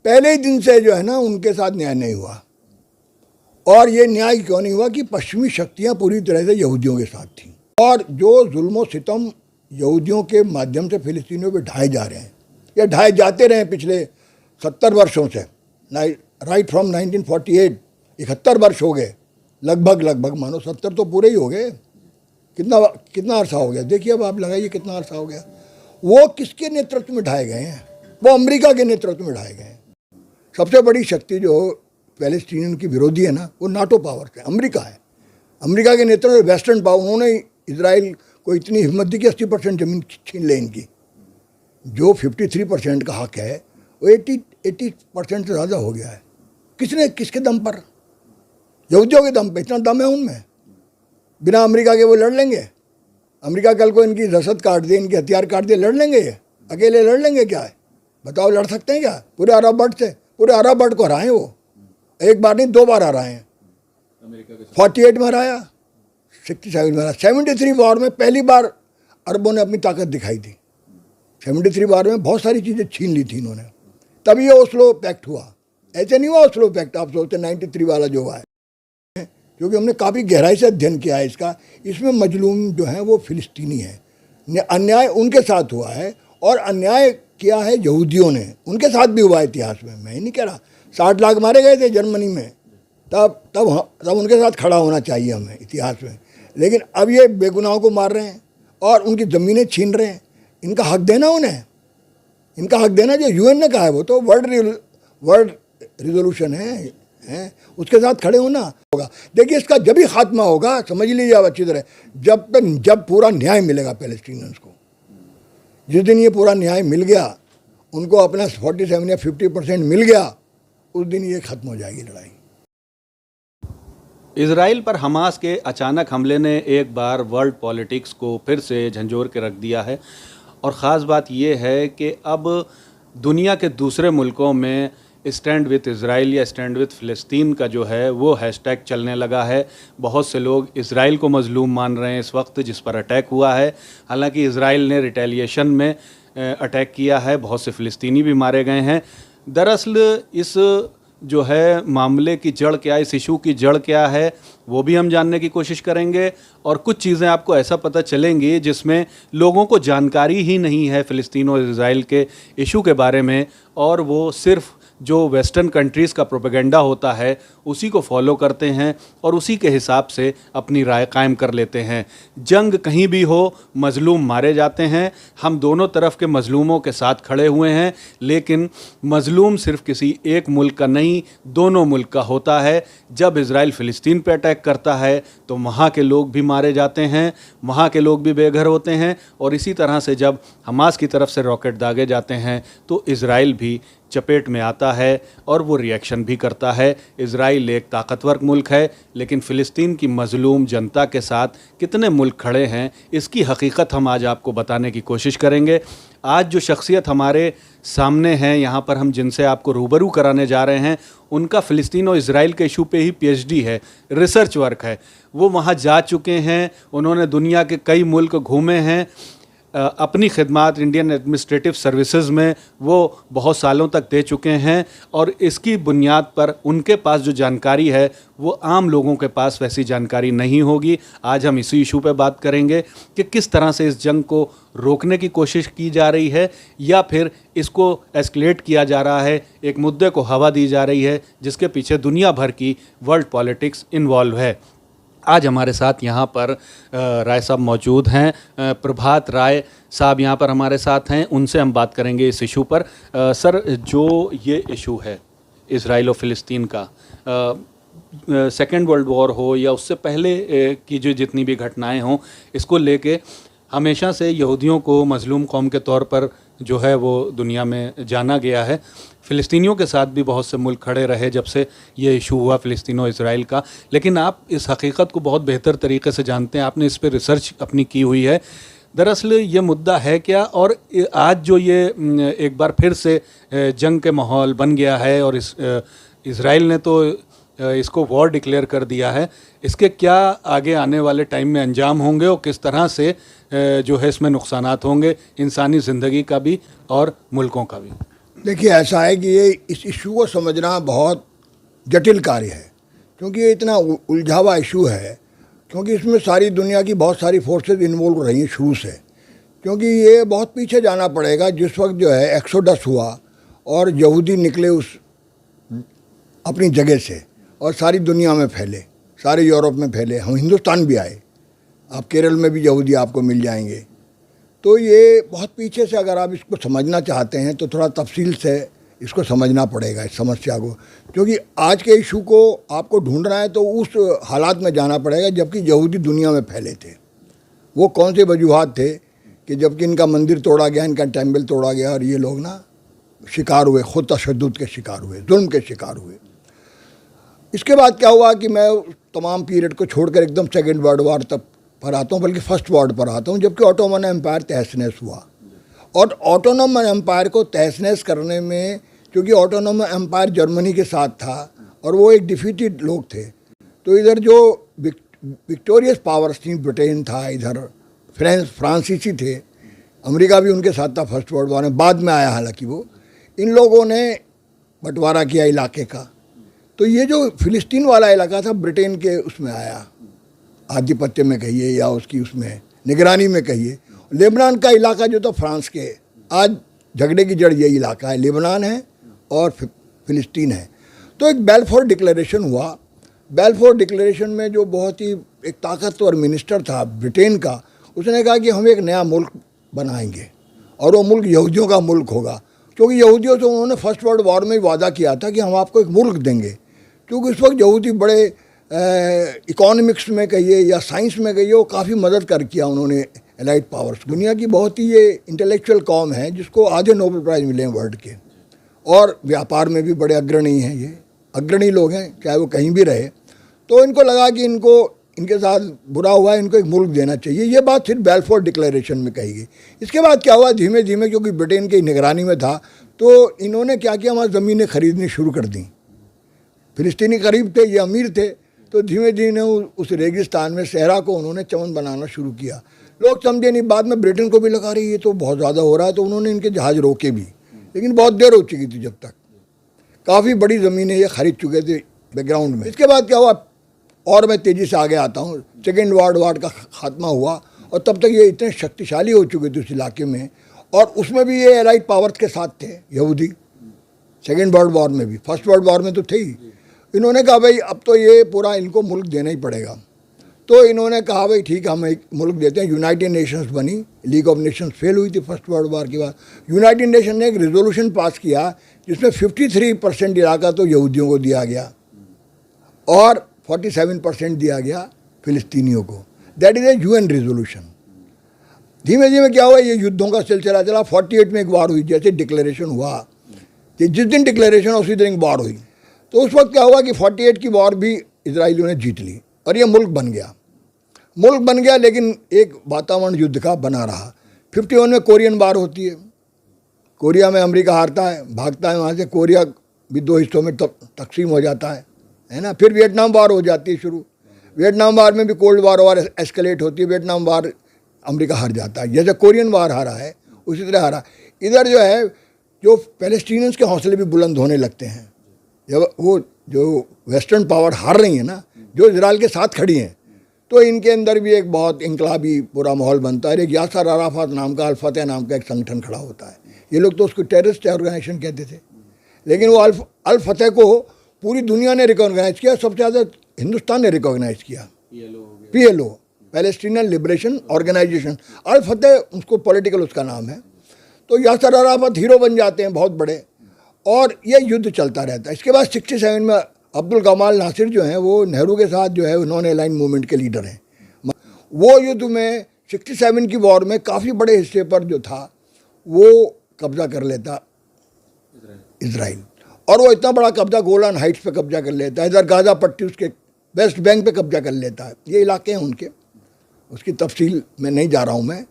पहले ही दिन से जो है ना उनके साथ न्याय नहीं हुआ। और ये न्याय क्यों नहीं हुआ कि पश्चिमी शक्तियाँ पूरी तरह से यहूदियों के साथ थीं, और जो जुल्म सितम यहूदियों के माध्यम से फ़िलिस्तीनियों पे ढाए जा रहे हैं या ढाए जाते रहे पिछले 70 वर्षों से, राइट फ्रॉम 1948, 71 वर्ष हो गए लगभग मानो 70 तो पूरे ही हो गए। कितना अरसा हो गया, देखिए अब आप लगाइए कितना अरसा हो गया। वो किसके नेतृत्व में ढाए गए हैं? वो अमेरिका के नेतृत्व में ढाए गए हैं। सबसे बड़ी शक्ति जो पैलेस्टीनियन की विरोधी है ना, वो नाटो पावर है, अमेरिका है। अमेरिका के नेतृत्व में वेस्टर्न पावर, उन्होंने इजराइल को इतनी हिम्मत दी कि 80% ज़मीन छीन ले इनकी। जो 53% का हक है वो 80% से ज़्यादा हो गया है। किसके दम पर? यहूदियों के दम पे। इतना दम है उनमें, बिना अमेरिका के वो लड़ लेंगे। अमेरिका कल को इनकी रसद काट दे, इनके हथियार काट दे, लड़ लेंगे ये? अकेले लड़ लेंगे क्या है? बताओ, लड़ सकते हैं क्या? पूरे अरब वर्ल्ड से, पूरे अरब वर्ल्ड को हराए वो। एक बार नहीं, 2 बार हराए हैं। 48 में हराया, 67 में हराया, 73 वॉर में पहली बार अरबों ने अपनी ताकत दिखाई थी। 73 वॉर में बहुत सारी चीज़ें छीन ली थी इन्होंने, तभी ये ओस्लो पैक्ट हुआ। ऐसे नहीं हुआ ओस्लो पैक्ट, आप सोचते 93 वाला जो हुआ है, क्योंकि हमने काफ़ी गहराई से अध्ययन किया है इसका। इसमें मजलूम जो है वो फिलिस्तीनी है। अन्याय उनके साथ हुआ है, और अन्याय किया है यहूदियों ने, उनके साथ भी हुआ है इतिहास में। मैं ही नहीं कह रहा, 60 लाख मारे गए थे जर्मनी में, तब उनके साथ खड़ा होना चाहिए हमें इतिहास में। लेकिन अब ये बेगुनाहों को मार रहे हैं और उनकी ज़मीनें छीन रहे हैं। इनका हक देना उन्हें, इनका हक देना जो यूएन ने कहा है, वो तो वर्ल्ड रिजोल्यूशन है, उसके साथ खड़े होना होगा। देखिए, इसका जब ही खात्मा होगा, समझ लीजिए आप अच्छी तरह, जब पूरा न्याय मिलेगा पैलेस्टीनियंस को। जिस दिन ये पूरा न्याय मिल गया, उनको अपना 47 या 50% मिल गया, उस दिन ये ख़त्म हो जाएगी लड़ाई। इजराइल पर हमास के अचानक हमले ने एक बार वर्ल्ड पॉलिटिक्स को फिर से झंझोर के रख दिया है, और ख़ास बात यह है कि अब दुनिया के दूसरे मुल्कों में स्टैंड विथ इज़राइल या स्टैंड विथ फ़िलिस्तीन का जो है वो हैशटैग चलने लगा है। बहुत से लोग इज़राइल को मज़लूम मान रहे हैं इस वक्त जिस पर अटैक हुआ है। हालांकि इज़राइल ने रिटेलिएशन में अटैक किया है, बहुत से फ़िलिस्तीनी भी मारे गए हैं। दरअसल इस जो है मामले की जड़ क्या है, इस इशू की जड़ क्या है, वो भी हम जानने की कोशिश करेंगे। और कुछ चीज़ें आपको ऐसा पता चलेंगी जिसमें लोगों को जानकारी ही नहीं है फ़िलिस्तीन और इज़राइल के इशू के बारे में, और वो सिर्फ़ जो वेस्टर्न कंट्रीज़ का प्रोपेगेंडा होता है उसी को फॉलो करते हैं और उसी के हिसाब से अपनी राय कायम कर लेते हैं। जंग कहीं भी हो, मज़लूम मारे जाते हैं। हम दोनों तरफ के मज़लूमों के साथ खड़े हुए हैं, लेकिन मज़लूम सिर्फ किसी एक मुल्क का नहीं, दोनों मुल्क का होता है। जब इज़राइल फ़िलिस्तीन पे अटैक करता है तो वहाँ के लोग भी मारे जाते हैं, वहाँ के लोग भी बेघर होते हैं। और इसी तरह से जब हमास की तरफ से रॉकेट दागे जाते हैं तो इज़राइल भी चपेट में आता है और वो रिएक्शन भी करता है। इज़राइल एक ताकतवर मुल्क है, लेकिन फ़िलिस्तीन की मज़लूम जनता के साथ कितने मुल्क खड़े हैं, इसकी हकीकत हम आज आपको बताने की कोशिश करेंगे। आज जो शख्सियत हमारे सामने हैं, यहाँ पर हम जिनसे आपको रूबरू कराने जा रहे हैं, उनका फ़िलिस्तीन और इज़राइल के इशू पे ही PhD है, रिसर्च वर्क है। वो वहाँ जा चुके हैं, उन्होंने दुनिया के कई मुल्क घूमे हैं। अपनी खिदमात इंडियन एडमिनिस्ट्रेटिव सर्विसेज में वो बहुत सालों तक दे चुके हैं, और इसकी बुनियाद पर उनके पास जो जानकारी है वो आम लोगों के पास वैसी जानकारी नहीं होगी। आज हम इसी इशू पे बात करेंगे कि किस तरह से इस जंग को रोकने की कोशिश की जा रही है, या फिर इसको एस्केलेट किया जा रहा है, एक मुद्दे को हवा दी जा रही है जिसके पीछे दुनिया भर की वर्ल्ड पॉलिटिक्स इन्वॉल्व है। आज हमारे साथ यहाँ पर राय साहब मौजूद हैं, प्रभात राय साहब यहाँ पर हमारे साथ हैं, उनसे हम बात करेंगे इस इशू पर। सर, जो ये इशू है इज़राइल और फ़िलिस्तीन का, सेकेंड वर्ल्ड वॉर हो या उससे पहले की जो जितनी भी घटनाएं हों, इसको लेके हमेशा से यहूदियों को मज़लूम कौम के तौर पर जो है वो दुनिया में जाना गया है। फ़िलिस्तीनियों के साथ भी बहुत से मुल्क खड़े रहे जब से ये इशू हुआ फ़िलिस्तीन और इज़राइल का। लेकिन आप इस हकीकत को बहुत बेहतर तरीके से जानते हैं, आपने इस पर रिसर्च अपनी की हुई है। दरअसल ये मुद्दा है क्या, और आज जो ये एक बार फिर से जंग के माहौल बन गया है और इज़राइल ने तो इसको वॉर डिक्लेयर कर दिया है, इसके क्या आगे आने वाले टाइम में अंजाम होंगे और किस तरह से जो है इसमें नुकसानात होंगे, इंसानी ज़िंदगी का भी और मुल्कों का भी? देखिए, ऐसा है कि ये इस इशू को समझना बहुत जटिल कार्य है, क्योंकि ये इतना उलझा हुआ इशू है, क्योंकि इसमें सारी दुनिया की बहुत सारी फोर्सेस इन्वॉल्व रही हैं शुरू से। क्योंकि ये बहुत पीछे जाना पड़ेगा, जिस वक्त जो है एक्सोडस हुआ और यहूदी निकले उस अपनी जगह से और सारी दुनिया में फैले, सारे यूरोप में फैले, हम हिंदुस्तान भी आए। आप केरल में भी यहूदी आपको मिल जाएंगे। तो ये बहुत पीछे से अगर आप इसको समझना चाहते हैं तो थोड़ा तफसील से इसको समझना पड़ेगा, इस समस्या को। क्योंकि आज के इशू को आपको ढूंढना है तो उस हालात में जाना पड़ेगा जबकि यहूदी दुनिया में फैले थे। वो कौन से वजूहात थे कि जबकि इनका मंदिर तोड़ा गया, इनका टेम्पल तोड़ा गया और ये लोग ना शिकार हुए, खुद तशद्दुद के शिकार हुए, जुल्म के शिकार हुए। इसके बाद क्या हुआ कि मैं तमाम पीरियड को छोड़कर एकदम सेकेंड वर्ल्ड वार तक पर आता हूँ, बल्कि फर्स्ट वर्ल्ड पर आता हूँ, जबकि ऑटोमन एम्पायर तहस नहस हुआ। और ऑटोनोमस एम्पायर को तहस नहस करने में, क्योंकि ऑटोनोमस एम्पायर जर्मनी के साथ था और वो एक डिफीटेड लोग थे, तो इधर जो विक्टोरियस पावर्स थी, ब्रिटेन था, इधर फ्रांसीसी थे, अमेरिका भी उनके साथ था फर्स्ट वर्ल्ड वार में, बाद में आया हालांकि वो। इन लोगों ने बंटवारा किया इलाके का। तो ये जो फ़िलिस्तीन वाला इलाका था ब्रिटेन के उसमें आया, आधिपत्य में कहिए या उसकी उसमें निगरानी में कहिए। लेबनान का इलाका जो था फ्रांस के, आज झगड़े की जड़ यही इलाका है, लेबनान है और फ़िलिस्तीन है। तो एक बेल्फोर डिक्लेरेशन हुआ। बेल्फोर डिक्लेरेशन में जो बहुत ही एक ताकतवर मिनिस्टर था ब्रिटेन का, उसने कहा कि हम एक नया मुल्क बनाएंगे और वो मुल्क यहूदियों का मुल्क होगा। क्योंकि यहूदियों से उन्होंने फर्स्ट वर्ल्ड वॉर में वादा किया था कि हम आपको एक मुल्क देंगे, क्योंकि उस वक्त यहूदी बड़े इकोनॉमिक्स में कहिए या साइंस में कहिए, वो काफ़ी मदद कर किया उन्होंने एलाइड पावर्स। दुनिया की बहुत ही ये इंटेलेक्चुअल कौम है जिसको आधे नोबेल प्राइज़ मिले हैं वर्ल्ड के, और व्यापार में भी बड़े अग्रणी हैं, ये अग्रणी लोग हैं चाहे वो कहीं भी रहे। तो इनको लगा कि इनको इनके साथ बुरा हुआ, इनको एक मुल्क देना चाहिए। ये बात फिर बेल्फोर डिक्लेरेशन में कही गई। इसके बाद क्या हुआ, धीमे धीमे क्योंकि ब्रिटेन की निगरानी में था, तो इन्होंने क्या किया, वहाँ ज़मीनें खरीदनी शुरू कर दी। फ़िलिस्तीनी गरीब थे, ये अमीर थे, तो धीमे धीमे उस रेगिस्तान में सहरा को उन्होंने चमन बनाना शुरू किया। लोग समझे नहीं, बाद में ब्रिटेन को भी लगा रही ये तो बहुत ज़्यादा हो रहा है, तो उन्होंने इनके जहाज़ रोके भी, लेकिन बहुत देर हो चुकी थी, जब तक काफ़ी बड़ी ज़मीनें ये खरीद चुके थे बैकग्राउंड में। इसके बाद क्या हुआ, और मैं तेज़ी से आगे आता हूँ, सेकेंड वर्ल्ड वार का खात्मा हुआ और तब तक ये इतने शक्तिशाली हो चुके थे उस इलाके में, और उसमें भी ये एलाइड पावर्स के साथ थे यहूदी। सेकेंड वर्ल्ड वार में भी, फर्स्ट वर्ल्ड वार में तो थे ही। इन्होंने कहा भाई अब तो ये पूरा इनको मुल्क देना ही पड़ेगा। तो इन्होंने कहा भाई ठीक है, हम एक मुल्क देते हैं। यूनाइटेड नेशंस बनी, लीग ऑफ नेशंस फेल हुई थी फर्स्ट वर्ल्ड वार के बाद। यूनाइटेड नेशन ने एक रेजोल्यूशन पास किया जिसमें 53% इलाका तो यहूदियों को दिया गया और 47% दिया गया फिलिस्तीनियों को। That is a UN resolution. धीमे धीमे क्या हुआ, ये युद्धों का सिलसिला चला। 48 में एक वार हुई, जैसे डिक्लेरेशन हुआ कि जिस दिन डिक्लेरेशन उसी दिन एक वार हुई। तो उस वक्त क्या हुआ कि 48 की वार भी इजराइलियों ने जीत ली और ये मुल्क बन गया। मुल्क बन गया, लेकिन एक वातावरण युद्ध का बना रहा। 51 में कोरियन वार होती है, कोरिया में अमेरिका हारता है, भागता है वहाँ से, कोरिया भी 2 हिस्सों में तकसीम हो जाता है ना। फिर वियतनाम वार हो जाती है शुरू। वियतनाम वार में भी कोल्ड वार एस्केलेट होती है। वियतनाम वार अमेरिका हार जाता है, जैसे कोरियन वार हारा है उसी तरह हारा। इधर जो है, जो पैलेस्टीनियंस के हौसले भी बुलंद होने लगते हैं। जब वो जो वेस्टर्न पावर हार रही है ना, जो इजराइल के साथ खड़ी हैं, तो इनके अंदर भी एक बहुत इनकलाबी पूरा माहौल बनता है। एक यासर अराफात नाम का, अल फतह नाम का एक संगठन खड़ा होता है। ये लोग तो उसको टेररिस्ट ऑर्गेनाइजेशन कहते थे, लेकिन वो अल फतह को पूरी दुनिया ने रिकॉग्नाइज किया। सबसे ज़्यादा हिंदुस्तान ने रिकॉग्नाइज किया। PLO, Palestinian liberation organisation. Al Fatah उसको पॉलिटिकल उसका नाम है। तो यासर अराफात हीरो बन जाते हैं बहुत बड़े, और ये युद्ध चलता रहता है। इसके बाद 67 में अब्दुल कमाल नासिर जो हैं, वो नेहरू के साथ जो है नॉन अलाइन मूवमेंट के लीडर हैं। वो युद्ध में 67 की वॉर में काफ़ी बड़े हिस्से पर जो था वो कब्जा कर लेता इजराइल, और वो इतना बड़ा कब्जा गोलान हाइट्स पे कब्जा कर लेता है, इधर गाज़ा पट्टी उसके वेस्ट बैंक पे कब्जा कर लेता है। ये इलाके हैं उनके, उसकी तफसील में नहीं जा रहा हूँ मैं,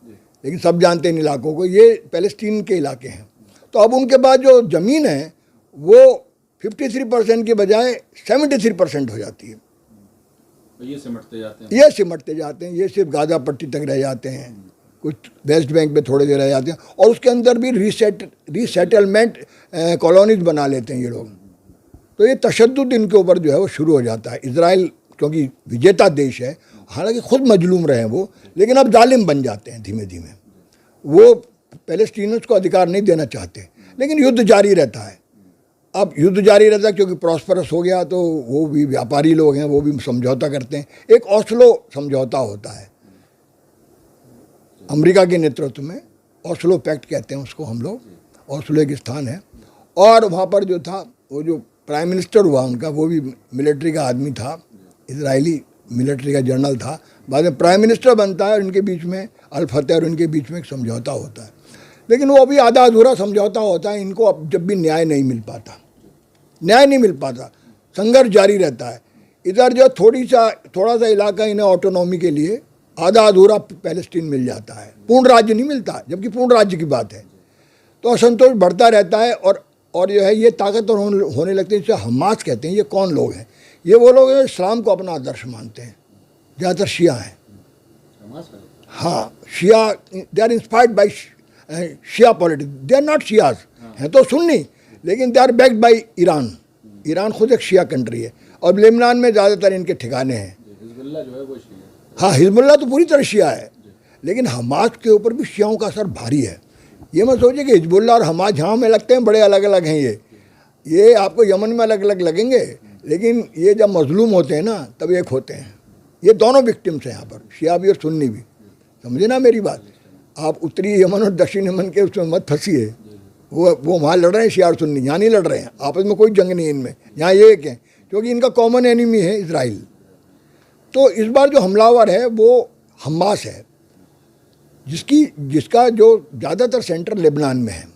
लेकिन सब जानते हैं इन इलाकों को। ये पैलेस्टीन के इलाके हैं। तो अब उनके पास जो ज़मीन है वो 53% के बजाय 73% हो जाती है। ये सिमटते जाते हैं, ये सिर्फ गाज़ा पट्टी तक रह जाते हैं। कुछ वेस्ट बैंक पे थोड़े देर रह जाते हैं, और उसके अंदर भी रीसेटलमेंट कॉलोनीज बना लेते हैं ये लोग। तो ये तशद्दुद इनके ऊपर जो है वो शुरू हो जाता है। इजराइल क्योंकि विजेता देश है, हालांकि खुद मजलूम रहे हैं वो, लेकिन अब जालिम बन जाते हैं धीमे धीमे। वो पैलेस्टीनियंस को अधिकार नहीं देना चाहते, लेकिन युद्ध जारी रहता है। अब युद्ध जारी रहता है क्योंकि प्रॉस्परस हो गया, तो वो भी व्यापारी लोग हैं, वो भी समझौता करते हैं। एक ओस्लो समझौता होता है अमेरिका के नेतृत्व में, ओस्लो पैक्ट कहते हैं उसको हम लोग, ओस्लो एक स्थान है। और वहाँ पर जो था, वो जो प्राइम मिनिस्टर हुआ उनका, वो भी मिलिट्री का आदमी था, इजरायली मिलिट्री का जनरल था। बाद में प्राइम मिनिस्टर बनता है और इनके बीच में अल फतेह और इनके बीच में एक समझौता होता है, लेकिन वो अभी आधा अधूरा समझौता होता है। इनको अब जब भी न्याय नहीं मिल पाता, संघर्ष जारी रहता है। इधर जो थोड़ा सा इलाका इन्हें ऑटोनॉमी के लिए आधा अधूरा पैलेस्टीन मिल जाता है, पूर्ण राज्य नहीं मिलता, जबकि पूर्ण राज्य की बात है। तो असंतोष बढ़ता रहता है और जो है ये ताकतवर होने लगते हैं। इसे हमास कहते हैं। ये कौन लोग हैं? ये वो लोग हैं इस्लाम को अपना आदर्श मानते हैं, ज़्यादातर शिया हैं। हाँ, शिया, they are inspired by Shia politics. They are not Shias, हैं तो सुन्नी, लेकिन they are backed by Iran. Iran खुद एक शिया कंट्री है, और लेबनान में ज़्यादातर इनके ठिकाने हैं। हिजबुल्लाह जो है वो शिया है। हाँ, हिजबुल्लाह तो पूरी तरह शिया है, लेकिन हमास के ऊपर भी शियाओं का असर भारी है। ये मत सोचिए कि हिजबुल्लाह और हमास जहाँ में लगते हैं बड़े अलग अलग हैं। ये आपको यमन में अलग अलग लगेंगे, लेकिन ये जब मजलूम होते हैं ना, तब एक होते हैं। ये दोनों विक्टिम्स हैं यहाँ पर, शिया भी और सुन्नी भी। समझे ना मेरी बात? आप उत्तरी यमन और दक्षिण यमन के उसमें मत फंसिए। वो वहाँ लड़ रहे हैं शिया और सुन्नी, यहाँ नहीं लड़ रहे हैं, आपस में कोई जंग नहीं है इनमें। यहाँ ये एक है, क्योंकि इनका कॉमन एनिमी है इजराइल। तो इस बार जो हमलावर है वो हमास है, जिसका जो ज़्यादातर सेंटर लेबनान में है।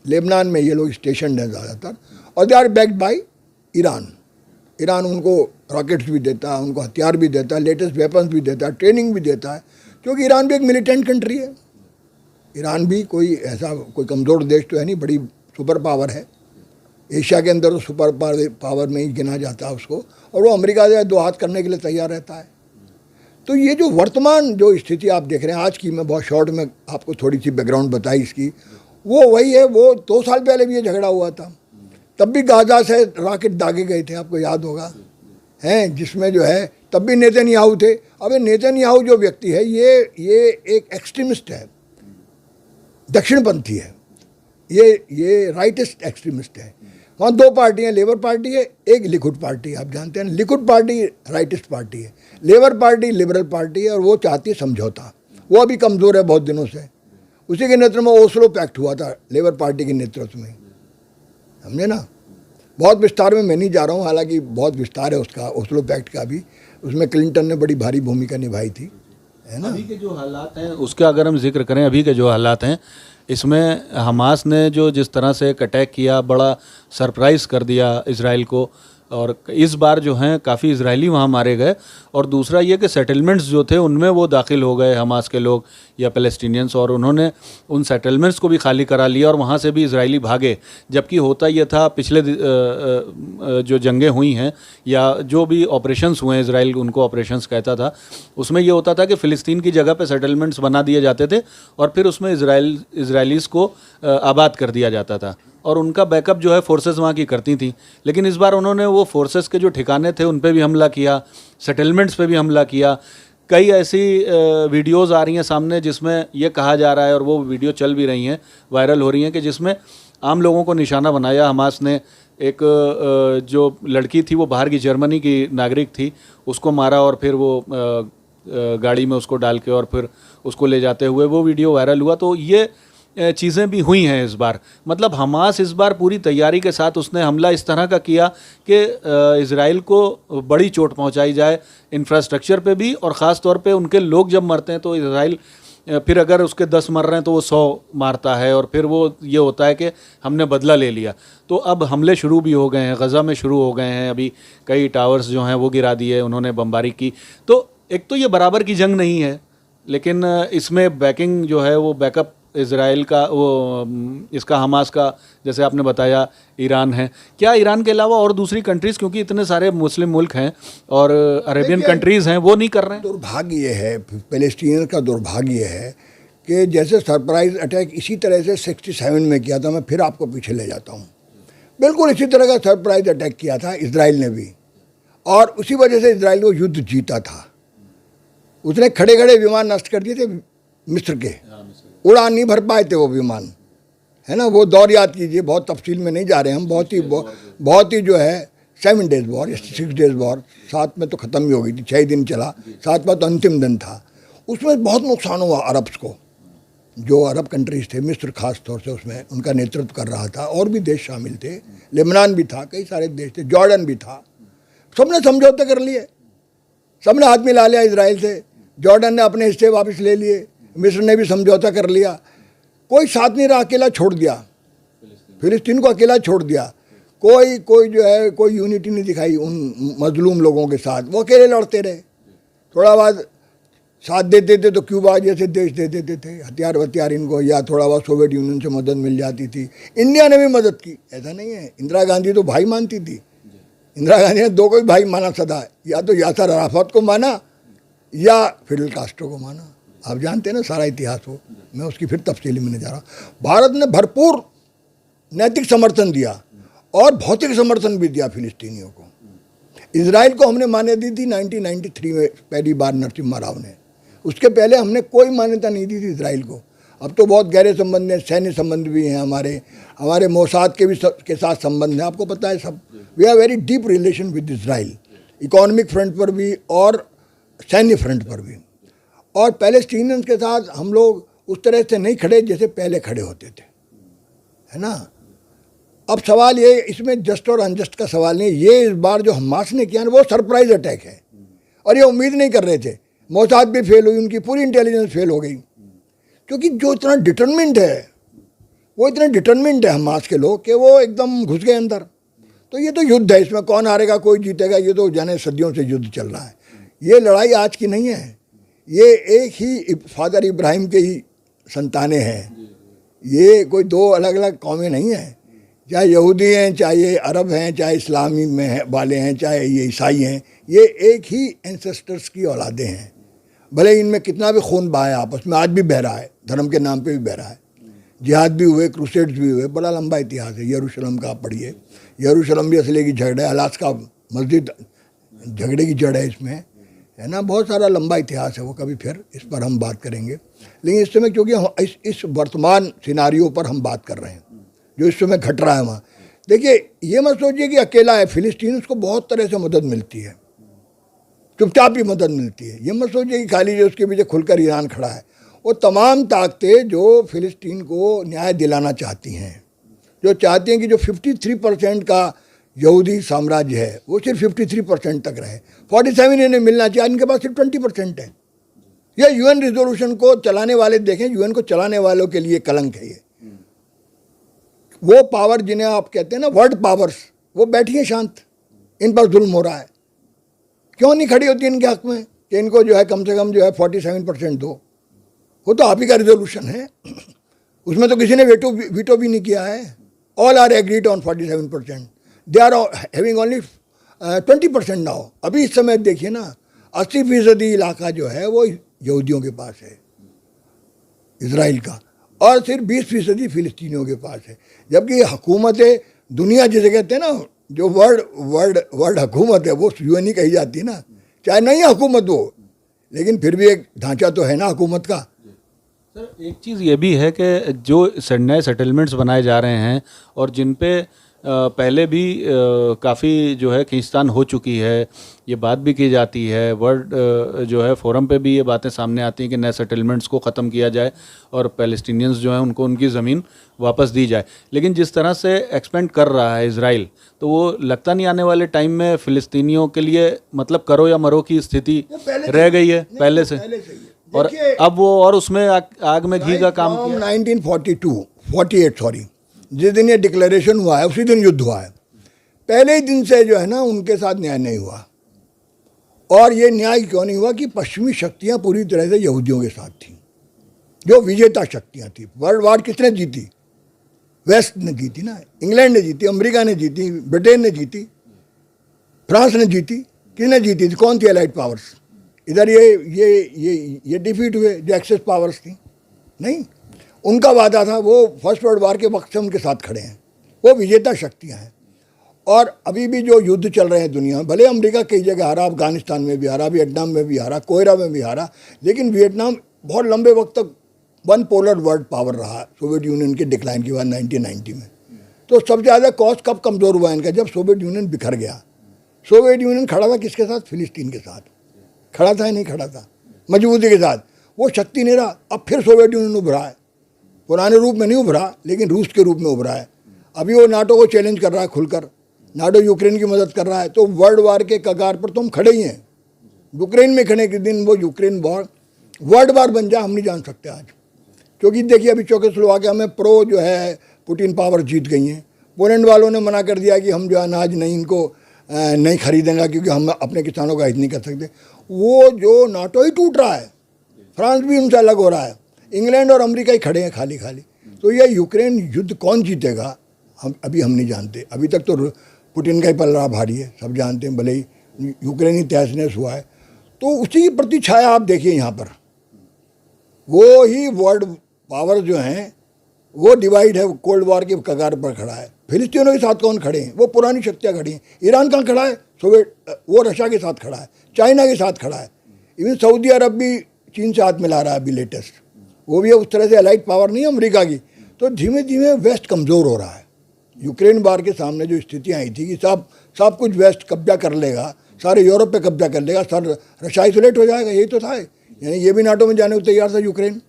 लेबनान में ये लोग स्टेशन हैं ज़्यादातर, और they are backed by Iran. Iran उनको रॉकेट्स भी देता है, उनको हथियार भी देता है, लेटेस्ट वेपन्स भी देता है, ट्रेनिंग भी देता है, क्योंकि ईरान भी एक मिलिटेंट कंट्री है। ईरान भी कोई कमज़ोर देश तो है नहीं, बड़ी सुपर पावर है। एशिया के अंदर तो सुपर पावर में ही गिना जाता है उसको, और वो अमेरिका से दो हाथ करने के लिए तैयार रहता है। तो ये जो वर्तमान जो स्थिति आप देख रहे हैं आज की, मैं बहुत शॉर्ट में आपको थोड़ी सी बैकग्राउंड बताई इसकी, वो वही है। वो 2 साल पहले भी ये झगड़ा हुआ था, तब भी गाजा से रॉकेट दागे गए थे, आपको याद होगा, हैं, जिसमें जो है तब भी नेतन्याहू थे। अब ये नेतन्याहू जो व्यक्ति है, ये एक एक्सट्रीमिस्ट है, दक्षिणपंथी है, ये राइटिस्ट एक्सट्रीमिस्ट है। वहाँ 2 पार्टियाँ, लेबर पार्टी है, एक लिकुड पार्टी है। आप जानते हैं लिकुड पार्टी राइटिस्ट पार्टी है, लेबर पार्टी लिबरल पार्टी है, और वो चाहती है समझौता। वो अभी कमज़ोर है बहुत दिनों से। उसी के नेतृत्व में ओस्लो पैक्ट हुआ था, लेबर पार्टी के नेतृत्व में, समझे ना। बहुत विस्तार में मैं नहीं जा रहा हूँ, हालांकि बहुत विस्तार है उसका, ओस्लो पैक्ट का भी। उसमें क्लिंटन ने बड़ी भारी भूमिका निभाई थी, है ना। अभी के जो हालात हैं उसका अगर हम जिक्र करें, अभी के जो हालात हैं, इसमें हमास ने जो जिस तरह से एक अटैक किया, बड़ा सरप्राइज़ कर दिया इजराइल को, और इस बार जो हैं काफ़ी इजरायली वहाँ मारे गए। और दूसरा ये कि सेटलमेंट्स जो थे उनमें वो दाखिल हो गए हमास के लोग या पैलेस्टीनियंस, और उन्होंने उन सेटलमेंट्स को भी खाली करा लिया, और वहाँ से भी इजरायली भागे। जबकि होता ये था, पिछले जो जंगें हुई हैं या जो भी ऑपरेशंस हुए हैं, इजराइल उनको ऑपरेशंस कहता था, उसमें ये होता था कि फ़िलिस्तीन की जगह पे सेटलमेंट्स बना दिए जाते थे, और फिर उसमें इजरायलीज़ को आबाद कर दिया जाता था, और उनका बैकअप जो है फोर्सेस वहाँ की करती थी। लेकिन इस बार उन्होंने वो फोर्सेस के जो ठिकाने थे उन पे भी हमला किया, सेटलमेंट्स पे भी हमला किया। कई ऐसी वीडियोज़ आ रही हैं सामने जिसमें ये कहा जा रहा है, और वो वीडियो चल भी रही हैं, वायरल हो रही हैं, कि जिसमें आम लोगों को निशाना बनाया हमास ने। एक जो लड़की थी वो बाहर की जर्मनी की नागरिक थी, उसको मारा, और फिर वो गाड़ी में उसको डाल के और फिर उसको ले जाते हुए वो वीडियो वायरल हुआ। तो ये चीज़ें भी हुई हैं इस बार। मतलब हमास इस बार पूरी तैयारी के साथ उसने हमला इस तरह का किया कि इजराइल को बड़ी चोट पहुंचाई जाए, इंफ्रास्ट्रक्चर पे भी, और ख़ास तौर पे उनके लोग जब मरते हैं तो इजराइल फिर अगर उसके 10 मर रहे हैं तो वो 100 मारता है, और फिर वो ये होता है कि हमने बदला ले लिया। तो अब हमले शुरू भी हो गए हैं, गज़ा में शुरू हो गए हैं। अभी कई टावर्स जो हैं वो गिरा दिए उन्होंने, बमबारी की। तो एक तो ये बराबर की जंग नहीं है, लेकिन इसमें बैकिंग जो है वो बैकअप इजराइल का, वो इसका हमास का, जैसे आपने बताया, ईरान है। क्या ईरान के अलावा और दूसरी कंट्रीज़, क्योंकि इतने सारे मुस्लिम मुल्क हैं और अरेबियन कंट्रीज़ हैं, वो नहीं कर रहे हैं? दुर्भाग्य ये है, पैलेस्टीनियन का दुर्भाग्य है कि जैसे सरप्राइज अटैक इसी तरह से 67 में किया था, मैं फिर आपको पीछे ले जाता हूँ, बिल्कुल इसी तरह का सरप्राइज अटैक किया था इसराइल ने भी, और उसी वजह से इसराइल को युद्ध जीता था। उसने खड़े खड़े विमान नष्ट कर दिए थे मिस्र के, उड़ान नहीं भर पाए थे वो विमान, है ना। वो दौर याद कीजिए, बहुत तफसील में नहीं जा रहे हम, बहुत ही जो है 7 डेज़ वॉर, 6 डेज़ वॉर, 7 में तो ख़त्म ही हो गई थी, 6 दिन चला, 7वां तो अंतिम दिन था। उसमें बहुत नुकसान हुआ अरब्स को, जो अरब कंट्रीज़ थे, मिस्र खास तौर से उसमें उनका नेतृत्व कर रहा था, और भी देश शामिल थे, लेबनान भी था, कई सारे देश थे, जॉर्डन भी था। सबने समझौते कर लिए, सबने हाथ मिला लिया इसराइल से, जॉर्डन ने अपने हिस्से वापस ले लिए, मिस्र ने भी समझौता कर लिया, कोई साथ नहीं रहा, अकेला छोड़ दिया, फिलिस्तीन को अकेला छोड़ दिया। कोई जो है कोई यूनिटी नहीं दिखाई उन मजलूम लोगों के साथ, वो अकेले लड़ते रहे। थोड़ा बाद साथ देते थे तो क्यूबा जैसे देश दे देते थे हथियार इनको, या थोड़ा बहुत सोवियत यूनियन से मदद मिल जाती थी। इंडिया ने भी मदद की, ऐसा नहीं है। इंदिरा गांधी तो भाई मानती थी, इंदिरा गांधी ने दो कोई भाई माना सदा, या तो यासर अराफत को माना या फिडेल कास्ट्रो को माना। आप जानते हैं ना सारा इतिहास हो, मैं उसकी फिर तफसीली में नहीं जा रहा। भारत ने भरपूर नैतिक समर्थन दिया और भौतिक समर्थन भी दिया फिलिस्तीनियों को। इजराइल को हमने मान्यता दी थी 1993 में पहली बार नरसिम्हा राव ने, उसके पहले हमने कोई मान्यता नहीं दी थी इजराइल को। अब तो बहुत गहरे संबंध हैं, सैन्य संबंध भी हैं, हमारे मोसाद के भी के साथ संबंध है, आपको पता है सब। We have very deep relation with Israel, economic front पर भी और सैन्य फ्रंट पर भी। और पैलेस्टीनियंस के साथ हम लोग उस तरह से नहीं खड़े जैसे पहले खड़े होते थे, है ना। अब सवाल ये, इसमें जस्ट और अनजस्ट का सवाल नहीं, ये इस बार जो हमास ने किया ना वो सरप्राइज अटैक है, और ये उम्मीद नहीं कर रहे थे। मोसाद भी फेल हुई, उनकी पूरी इंटेलिजेंस फेल हो गई, क्योंकि जो इतना डिटरमिंड है, वो इतने डिटरमिंड है हमास के लोग कि वो एकदम घुस गए अंदर। तो ये तो युद्ध है, इसमें कौन हारेगा कोई जीतेगा, ये तो जाने सदियों से युद्ध चल रहा है। ये लड़ाई आज की नहीं है, ये एक ही फादर इब्राहिम के ही संतानें हैं, ये कोई दो अलग अलग कौमें नहीं हैं, चाहे यहूदी हैं, चाहे ये अरब हैं, चाहे इस्लामी में वाले हैं, चाहे ये ईसाई हैं, ये एक ही एंसेस्टर्स की औलादें हैं। भले इनमें कितना भी खून बहा है आपस में, आज भी बह रहा है, धर्म के नाम पे भी बह रहा है, जिहाद भी हुए, क्रूसेड्स भी हुए, बड़ा लंबा इतिहास है। यरूशलेम का आप पढ़िए, यरूशलेम भी असली की झगड़ा है, अलास्का मस्जिद झगड़े की जड़ है इसमें, है ना। बहुत सारा लंबा इतिहास है वो, कभी फिर इस पर हम बात करेंगे। लेकिन इस समय क्योंकि हम इस वर्तमान सिनारियों पर हम बात कर रहे हैं जो इस समय घट रहा है वहाँ। देखिए, ये मत सोचिए कि अकेला है, फिलिस्तीन को बहुत तरह से मदद मिलती है, चुपचाप ही मदद मिलती है। ये मत सोचिए कि खाली जो उसके पीछे खुलकर ईरान खड़ा है। वो तमाम ताकतें जो फिलिस्तीन को न्याय दिलाना चाहती हैं, जो चाहती हैं कि जो 53% का यहूदी साम्राज्य है वो सिर्फ 53% तक रहे, 47 इन्हें मिलना चाहिए, इनके पास सिर्फ 20% है। यह यूएन रिजोल्यूशन को चलाने वाले देखें, यूएन को चलाने वालों के लिए कलंक है ये। वो पावर जिन्हें आप कहते हैं ना वर्ल्ड पावर्स, वो बैठी हैं शांत, इन पर जुल्म हो रहा है। क्यों नहीं खड़ी होती इनके हक में कि इनको जो है कम से कम जो है 47% दो। वो तो आप ही का रिजोल्यूशन है, उसमें तो किसी ने वीटो भी नहीं किया है। All are agreed on 47%, they are having only 20% now. अभी इस समय देखिए ना, 80% इलाका जो है वो यहूदियों के पास है इजराइल का, और सिर्फ 20% फिलिस्तीनियों के पास है। जबकि हुकूमत दुनिया जिसे कहते हैं ना, जो वर्ल्ड हुकूमत है वो यूएन ही कही जाती है ना, चाहे नहीं है हुकूमत वो, लेकिन फिर भी एक ढांचा तो है ना हुकूमत का। सर, एक चीज़ ये भी है कि जो नए सेटलमेंट्स बनाए जा रहे हैं और जिन पे पहले भी काफ़ी जो है खींचतान हो चुकी है, ये बात भी की जाती है, वर्ल्ड जो है फोरम पे भी ये बातें सामने आती हैं कि नए सेटलमेंट्स को ख़त्म किया जाए और पैलेस्टीनियंस जो हैं उनको उनकी ज़मीन वापस दी जाए। लेकिन जिस तरह से एक्सपेंड कर रहा है इजराइल, तो वो लगता नहीं आने वाले टाइम में फ़िलिस्तीनियों के लिए मतलब करो या मरो की स्थिति रह गई है पहले से। और अब वो और उसमें आग में घी का काम किया। 1948 जिस दिन ये डिक्लेरेशन हुआ है उसी दिन युद्ध हुआ है। पहले ही दिन से जो है ना उनके साथ न्याय नहीं हुआ। और ये न्याय क्यों नहीं हुआ कि पश्चिमी शक्तियां पूरी तरह से यहूदियों के साथ थीं, जो विजेता शक्तियां थी। वर्ल्ड वार किसने जीती? वेस्ट ने जीती ना, इंग्लैंड ने जीती, अमेरिका ने जीती, ब्रिटेन ने जीती, फ्रांस ने जीती। किसने जीती थी? कौन थी एलाइड पावर्स? इधर ये डिफीट हुए जो एक्सेस पावर्स थी। नहीं, उनका वादा था, वो फर्स्ट वर्ल्ड वार के वक्त से उनके साथ खड़े हैं, वो विजेता शक्तियाँ हैं। और अभी भी जो युद्ध चल रहे हैं दुनिया में, भले अमेरिका कई जगह हारा, अफगानिस्तान में भी हारा, वियतनाम में भी हारा, कोयरा में भी हारा, लेकिन वियतनाम बहुत लंबे वक्त तक वन पोलर वर्ल्ड पावर रहा सोवियत यूनियन के डिक्लाइन के बाद 1990 में। तो सबसे ज़्यादा कॉस्ट कब कमज़ोर हुआ इनका? जब सोवियत यूनियन बिखर गया। सोवियत यूनियन खड़ा था किसके साथ? फिलिस्तीन के साथ खड़ा था या नहीं खड़ा था? मजबूती के साथ। वो शक्ति नहीं रहा। अब फिर सोवियत यूनियन उभरा है, पुराने रूप में नहीं उभरा, लेकिन रूस के रूप में उभरा है। अभी वो नाटो को चैलेंज कर रहा है खुलकर, नाटो यूक्रेन की मदद कर रहा है। तो वर्ल्ड वार के कगार पर तुम खड़े ही हैं। यूक्रेन में खड़े के दिन वो यूक्रेन वॉर वर्ल्ड वार बन जाए हम नहीं जान सकते आज, क्योंकि देखिए अभी चेकोस्लोवाकिया में प्रो जो है पुतिन पावर जीत गई हैं। पोलैंड वालों ने मना कर दिया कि हम जो अनाज नहीं इनको नहीं खरीदेंगे क्योंकि हम अपने किसानों का हित नहीं कर सकते। वो जो नाटो ही टूट रहा है, फ्रांस भी उनसे अलग हो रहा है, इंग्लैंड और अमेरिका ही खड़े हैं खाली खाली। तो ये यूक्रेन युद्ध कौन जीतेगा हम नहीं जानते। अभी तक तो पुतिन का ही पलड़ा भारी है, सब जानते हैं, भले ही यूक्रेनी तहस नहस हुआ है। तो उसी की प्रति छाया आप देखिए यहाँ पर, वो ही वर्ल्ड पावर जो हैं वो डिवाइड है, कोल्ड वॉर के कगार पर खड़ा है। फिलिस्तीनों के साथ कौन खड़े हैं? वो पुरानी शक्तियाँ खड़ी हैं। ईरान कहाँ खड़ा है? वो रशिया के साथ खड़ा है, चाइना के साथ खड़ा है, इवन सऊदी अरब भी चीन से हाथ मिला रहा है अभी लेटेस्ट, वो भी उस तरह से अलाइड पावर नहीं है अमेरिका की। तो धीमे धीमे वेस्ट कमज़ोर हो रहा है। यूक्रेन वार के सामने जो स्थितियाँ आई थी कि सब कुछ वेस्ट कब्जा कर लेगा, सारे यूरोप पे कब्जा कर लेगा, सर रशिया आइसोलेट हो जाएगा, यही तो था। यानी ये भी नाटो में जाने को तैयार था यूक्रेन,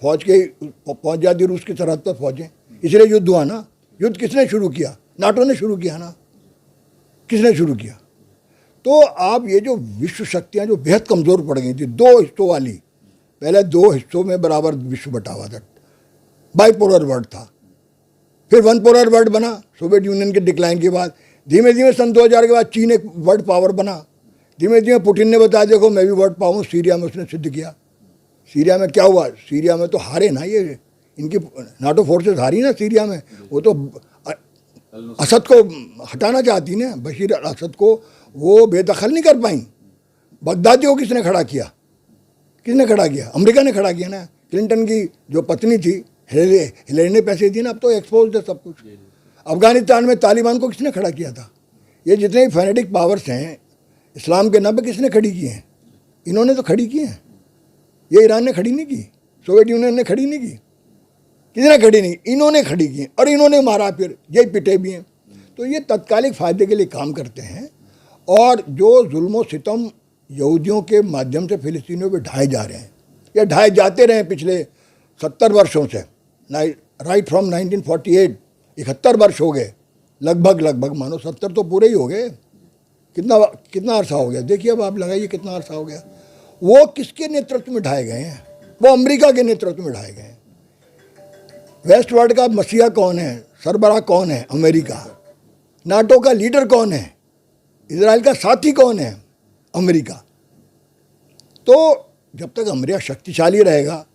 फौज के पहुँच जाती रूस की सरहद पर फौजें, इसलिए युद्ध हुआ ना। युद्ध किसने शुरू किया? नाटो ने शुरू किया ना। किसने शुरू किया? तो आप ये जो विश्व शक्तियाँ जो बेहद कमज़ोर पड़ गई थी, दो हिस्सों वाली, पहले दो हिस्सों में बराबर विश्व बटा हुआ था, बाइपोलर वर्ल्ड था, फिर वन पोलर वर्ल्ड बना सोवियत यूनियन के डिक्लाइन के बाद। धीमे धीमे सन 2000 के बाद चीन एक वर्ल्ड पावर बना। धीमे धीमे पुतिन ने बताया देखो मैं भी वर्ल्ड पावर हूँ, सीरिया में उसने सिद्ध किया। सीरिया में क्या हुआ? सीरिया में तो हारे ना, ये इनकी नाटो फोर्सेस हारी ना सीरिया में। वो तो असद को हटाना चाहती ना, बशीर असद को वो बेदखल नहीं कर पाई। बगदादी को किसने खड़ा किया? किसने खड़ा किया? अमेरिका ने खड़ा किया ना। क्लिंटन की जो पत्नी थी हिलेरी ने पैसे दिए ना, अब तो एक्सपोज है सब कुछ। अफगानिस्तान में तालिबान को किसने खड़ा किया था? ये जितने फैनेटिक पावर्स हैं इस्लाम के नाम पे किसने खड़ी की हैं? इन्होंने तो खड़ी की हैं। ये ईरान ने खड़ी नहीं की, सोवियत यूनियन ने खड़ी नहीं की, किसने खड़ी नहीं? इन्होंने खड़ी की और इन्होंने मारा, फिर यही पिटे भी हैं। तो ये तत्कालिक फ़ायदे के लिए काम करते हैं। और जो जुल्म और सितम यहूदियों के माध्यम से फ़िलिस्तीनियों पे ढाए जा रहे हैं, ये ढाए जाते रहे पिछले 70 वर्षों से, राइट फ्रॉम 1948, 71 वर्ष हो गए लगभग, मानो 70 तो पूरे ही हो गए। कितना अरसा हो गया? देखिए अब आप लगाइए कितना अरसा हो गया। वो किसके नेतृत्व में ढाए गए हैं? वो अमेरिका के नेतृत्व में ढाए गए हैं। वेस्ट वर्ल्ड का मसीहा कौन है? सरबराह कौन है? अमेरिका। नाटो का लीडर कौन है? इजराइल का साथी कौन है? अमेरिका। तो जब तक अमेरिका शक्तिशाली रहेगा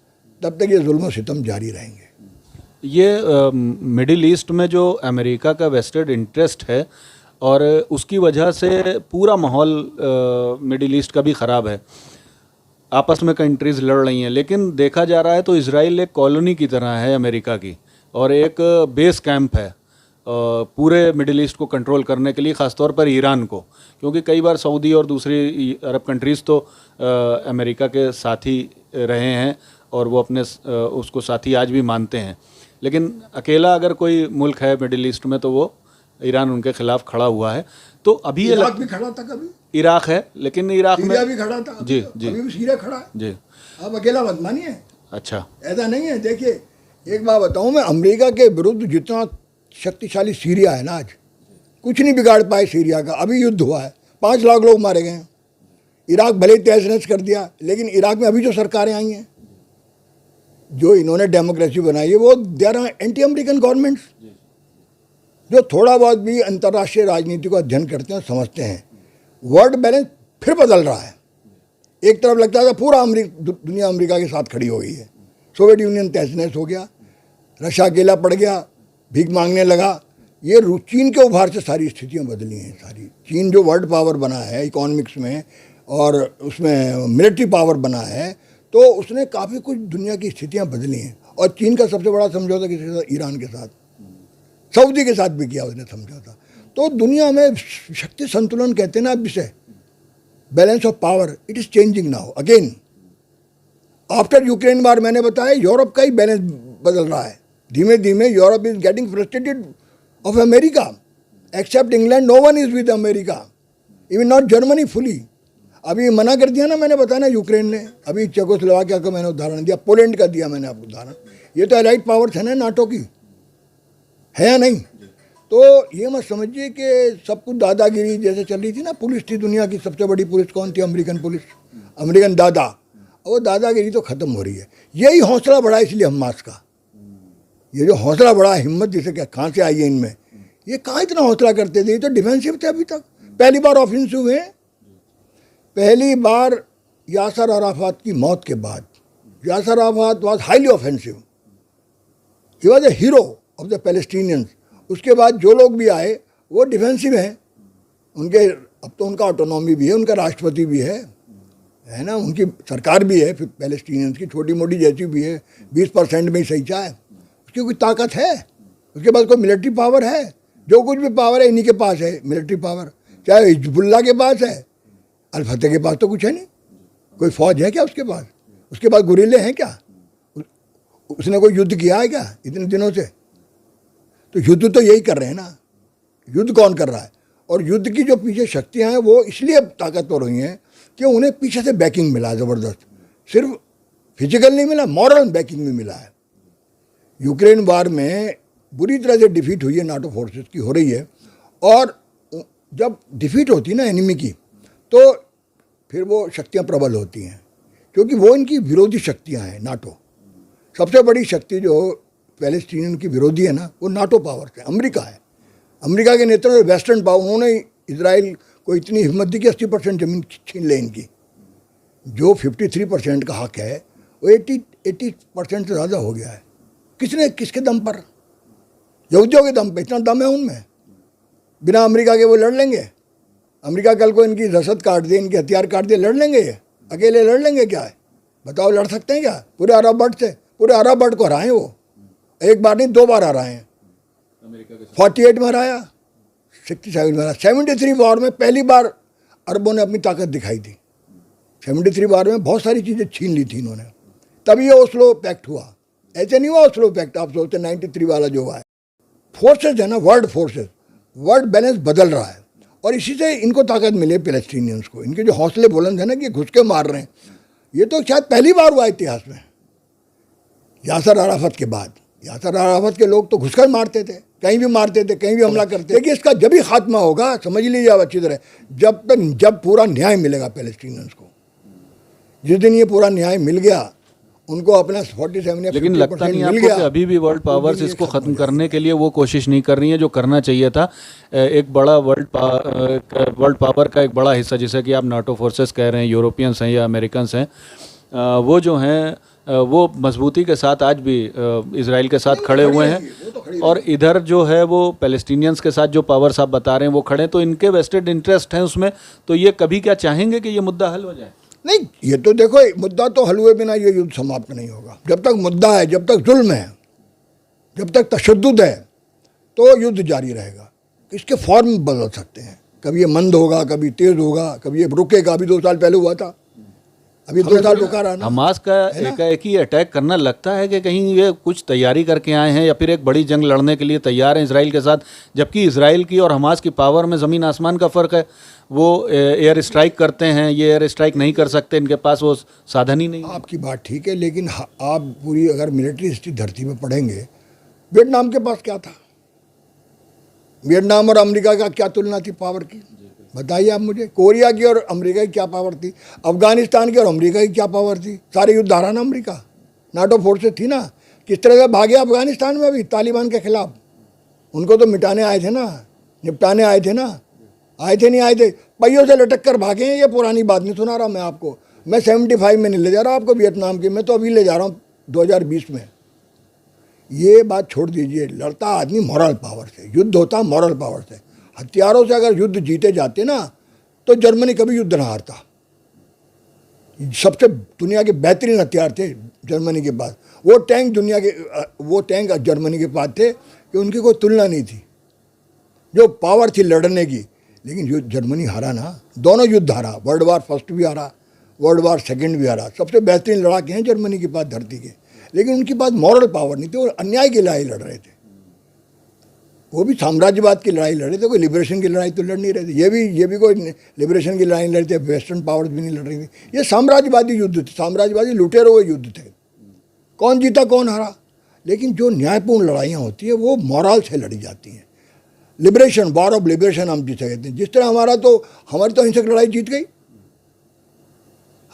तब तक ये जुल्म सितम जारी रहेंगे। ये मिडिल ईस्ट में जो अमेरिका का वेस्टेड इंटरेस्ट है और उसकी वजह से पूरा माहौल मिडिल ईस्ट का भी ख़राब है। आपस में कंट्रीज़ लड़ रही हैं, लेकिन देखा जा रहा है तो इजराइल एक कॉलोनी की तरह है अमेरिका की, और एक बेस कैंप है पूरे मिडिल ईस्ट को कंट्रोल करने के लिए, ख़ासतौर पर ईरान को, क्योंकि कई बार सऊदी और दूसरी अरब कंट्रीज़ तो अमेरिका के साथी रहे हैं और वो अपने उसको साथी आज भी मानते हैं। लेकिन अकेला अगर कोई मुल्क है मिडिल ईस्ट में तो वो ईरान उनके खिलाफ खड़ा हुआ है। तो अभी ये इराक भी खड़ा था कभी, इराक है, लेकिन इराक में भी खड़ा था। जी जी, अभी भी सीरिया खड़ा है जी। अब अकेला मत मानिए, अच्छा ऐसा नहीं है। देखिए एक बात बताऊं मैं, अमेरिका के विरुद्ध जितना शक्तिशाली सीरिया है ना, आज कुछ नहीं बिगाड़ पाए सीरिया का। अभी युद्ध हुआ है, 5 लाख लोग मारे गए हैं। इराक भले ही तहस नहस कर दिया, लेकिन इराक में अभी जो सरकारें आई हैं, जो इन्होंने डेमोक्रेसी बनाई है, वो they are anti American governments, जो थोड़ा बहुत भी अंतर्राष्ट्रीय राजनीति को अध्ययन करते हैं समझते हैं। वर्ल्ड बैलेंस फिर बदल रहा है। एक तरफ लगता था पूरा दुनिया अमेरिका के साथ खड़ी हो गई है, सोवियत यूनियन तहस नहस हो गया, रशिया अकेला पड़ गया, भीख मांगने लगा। ये चीन के उभार से सारी स्थितियाँ बदली हैं सारी। चीन जो वर्ल्ड पावर बना है इकोनॉमिक्स में और उसमें मिलिट्री पावर बना है, तो उसने काफ़ी कुछ दुनिया की स्थितियां बदली हैं। और चीन का सबसे बड़ा समझौता किसके साथ? ईरान के साथ, सऊदी के साथ भी किया उसने समझौता। तो दुनिया में शक्ति संतुलन कहते हैं ना विषय, balance of power, it is changing now again after Ukraine वार। मैंने बताया यूरोप का ही बैलेंस बदल रहा है धीमे धीमे। Europe is getting frustrated of America, except England, no one is with America, even not Germany fully. अभी मना कर दिया ना, मैंने बताया ना यूक्रेन ने, अभी चेकोस्लोवाकिया का मैंने उदाहरण दिया, पोलैंड का दिया मैंने आपको उदाहरण। ये तो एलाइड पावर्स है ना नाटो की, है या नहीं? तो ये मत समझिए कि सब कुछ दादागिरी जैसे चल रही थी ना। पुलिस थी दुनिया की सबसे बड़ी पुलिस कौन थी? अमेरिकन पुलिस, अमेरिकन दादा। और वो दादागिरी तो ख़त्म हो रही है। यही हौसला बढ़ा इसलिए हमास का, ये जो हौसला बढ़ा, हिम्मत जिसे क्या कहाँ से आई है इनमें, ये कहाँ इतना हौसला करते थे? ये तो डिफेंसिव थे अभी तक। पहली बार ऑफेंसिव हुए, पहली बार यासर अराफात की मौत के बाद। Yasser Arafat was highly offensive, he was a hero of the Palestinians. उसके बाद जो लोग भी आए वो डिफेंसिव हैं। उनके अब तो उनका ऑटोनॉमी भी है, उनका राष्ट्रपति भी है ना, उनकी सरकार भी है, फिर पैलेस्टीनियंस की छोटी मोटी जैसी भी है, 20% में ही सही चाहे, उसकी कोई ताकत है, उसके पास कोई मिलिट्री पावर है? जो कुछ भी पावर है इन्हीं के पास है मिलिट्री पावर। चाहे हिजबुल्लाह के पास है, अल फतेह के पास तो कुछ है नहीं, कोई फौज है क्या उसके पास? उसके पास गुरिल्ले हैं क्या? उसने कोई युद्ध किया है क्या इतने दिनों से? तो युद्ध तो यही कर रहे हैं ना। युद्ध कौन कर रहा है? और युद्ध की जो पीछे शक्तियां हैं वो इसलिए ताकतवर हुई हैं कि उन्हें पीछे से बैकिंग मिला, ज़बरदस्त। सिर्फ फिजिकल नहीं मिला, मॉरल बैकिंग भी मिला है। यूक्रेन वार में बुरी तरह से डिफीट हुई है नाटो फोर्सेस की, हो रही है। और जब डिफीट होती है ना एनिमी की, तो फिर वो शक्तियाँ प्रबल होती हैं, क्योंकि वो इनकी विरोधी शक्तियाँ हैं। नाटो सबसे बड़ी शक्ति जो पैलेस्टीनियन की विरोधी है ना, वो नाटो पावर्स है, अमेरिका है। अमेरिका के नेतृत्व में वेस्टर्न पावर, उन्होंने इजराइल को इतनी हिम्मत दी कि 80% ज़मीन छीन ले इनकी। जो 53% का हक है वो 80% से ज़्यादा हो गया है। किसने, किसके दम पर? यहूदियों के दम पर। इतना दम है उनमें, बिना अमेरिका के वो लड़ लेंगे। अमेरिका कल को इनकी रसद काट दे, इनके हथियार काट दे, लड़ लेंगे ये? अकेले लड़ लेंगे क्या है? बताओ, लड़ सकते हैं क्या? पूरे अरब वर्ल्ड से, पूरे अरब वर्ल्ड को हराएं वो, एक बार नहीं 2 बार हराए हैं। 48 में हराया, 67 में हराया, 73 वॉर में पहली बार अरबों ने अपनी ताकत दिखाई थी। 73 वॉर में बहुत सारी चीज़ें छीन ली थी इन्होंने, तभी ये ओस्लो पैक्ट हुआ। ऐसे नहीं हुआ ओस्लो पैक्ट, आप सोचते 93 वाला जो हुआ है। फोर्सेज है ना, वर्ल्ड फोर्सेज, वर्ल्ड बैलेंस बदल रहा है। और इसी से इनको ताकत मिले पैलेस्टीनियंस को। इनके जो हौसले बुलंद है ना कि घुस के मार रहे हैं, ये तो शायद पहली बार हुआ इतिहास में। यासर अराफत के बाद, यासर अराफत के लोग तो घुसकर मारते थे, कहीं भी मारते थे, कहीं भी हमला करते थे। लेकिन इसका जब ही खात्मा होगा, समझ लीजिए आप अच्छी तरह, जब पूरा न्याय मिलेगा पैलेस्टीनियंस को। जिस दिन ये पूरा न्याय मिल गया, उनको अपना 47 लेकिन लगता नहीं आपको कि अभी भी वर्ल्ड पावर्स इसको ख़त्म करने के लिए वो कोशिश नहीं कर रही है जो करना चाहिए था? एक बड़ा वर्ल्ड पावर का एक बड़ा हिस्सा, जैसे कि आप नाटो फोर्सेस कह रहे हैं, यूरोपियंस हैं या अमेरिकन्स हैं, वो जो हैं वो मजबूती के साथ आज भी इजराइल के साथ खड़े हुए हैं। और इधर जो है वो पैलेस्टीनियंस के साथ जो पावर्स आप बता रहे हैं वो खड़े हैं, तो इनके वेस्टेड इंटरेस्ट हैं उसमें। तो ये कभी क्या चाहेंगे कि ये मुद्दा हल हो जाए? नहीं, ये तो देखो, मुद्दा तो हल हुए बिना ये युद्ध समाप्त नहीं होगा। जब तक मुद्दा है, जब तक जुल्म है, जब तक तशद्दुद है, तो युद्ध जारी रहेगा। इसके फॉर्म बदल सकते हैं, कभी ये मंद होगा, कभी तेज होगा, कभी ये रुकेगा। अभी 2 साल पहले हुआ था, अभी 2 साल रुका रहा ना। हमास का एक ही अटैक करना लगता है कि कहीं ये कुछ तैयारी करके आए हैं या फिर एक बड़ी जंग लड़ने के लिए तैयार हैं इसराइल के साथ, जबकि इसराइल की और हमास की पावर में ज़मीन आसमान का फ़र्क है। वो एयर स्ट्राइक करते हैं, ये एयर स्ट्राइक नहीं कर सकते, इनके पास वो साधन ही नहीं है। आपकी बात ठीक है, लेकिन आप पूरी अगर मिलिट्री हिस्ट्री धरती में पढ़ेंगे, वियतनाम के पास क्या था? वियतनाम और अमेरिका का क्या तुलना थी पावर की? बताइए आप मुझे। कोरिया की और अमेरिका की क्या पावर थी? अफगानिस्तान की और अमेरिका की क्या पावर थी? सारे युद्ध हारा ना अमेरिका, नाटो फोर्सेस थी ना। किस तरह से भागे अफगानिस्तान में अभी तालिबान के खिलाफ? उनको तो मिटाने आए थे ना, निपटाने आए थे ना, आए थे नहीं आए थे, पहियों से लटक कर भागे हैं। ये पुरानी बात नहीं सुना रहा मैं आपको। मैं 75 में नहीं ले जा रहा आपको वियतनाम की, मैं तो अभी ले जा रहा हूँ 2020 में। ये बात छोड़ दीजिए। लड़ता आदमी मॉरल पावर से, युद्ध होता मॉरल पावर से। हथियारों से अगर युद्ध जीते जाते ना, तो जर्मनी कभी युद्ध ना हारता। सबसे दुनिया के बेहतरीन हथियार थे जर्मनी के पास। वो टैंक जर्मनी के पास थे कि उनकी कोई तुलना नहीं थी, जो पावर थी लड़ने की। लेकिन जो जर्मनी हारा ना, दोनों युद्ध हारा, वर्ल्ड वार फर्स्ट भी हारा, वर्ल्ड वार सेकंड भी हारा। सबसे बेहतरीन लड़ाके हैं जर्मनी के पास धरती के, लेकिन उनके पास मॉरल पावर नहीं थी। वो अन्याय की लड़ाई लड़ रहे थे, वो भी साम्राज्यवाद की लड़ाई लड़ रहे थे, कोई लिबरेशन की लड़ाई तो लड़ नहीं रहे थे। ये भी कोई लिबरेशन की लड़ाई लड़ रहे थे, वेस्टर्न पावर्स भी नहीं लड़ रही थी। ये साम्राज्यवादी युद्ध थे, साम्राज्यवादी लुटेरों हुए युद्ध थे। कौन जीता कौन हारा? लेकिन जो न्यायपूर्ण लड़ाइयाँ होती है वो मॉरल से लड़ी जाती हैं। लिबरेशन, वॉर ऑफ लिबरेशन हम जिसे कहते हैं। जिस तरह हमारी तो अहिंसक लड़ाई जीत गई।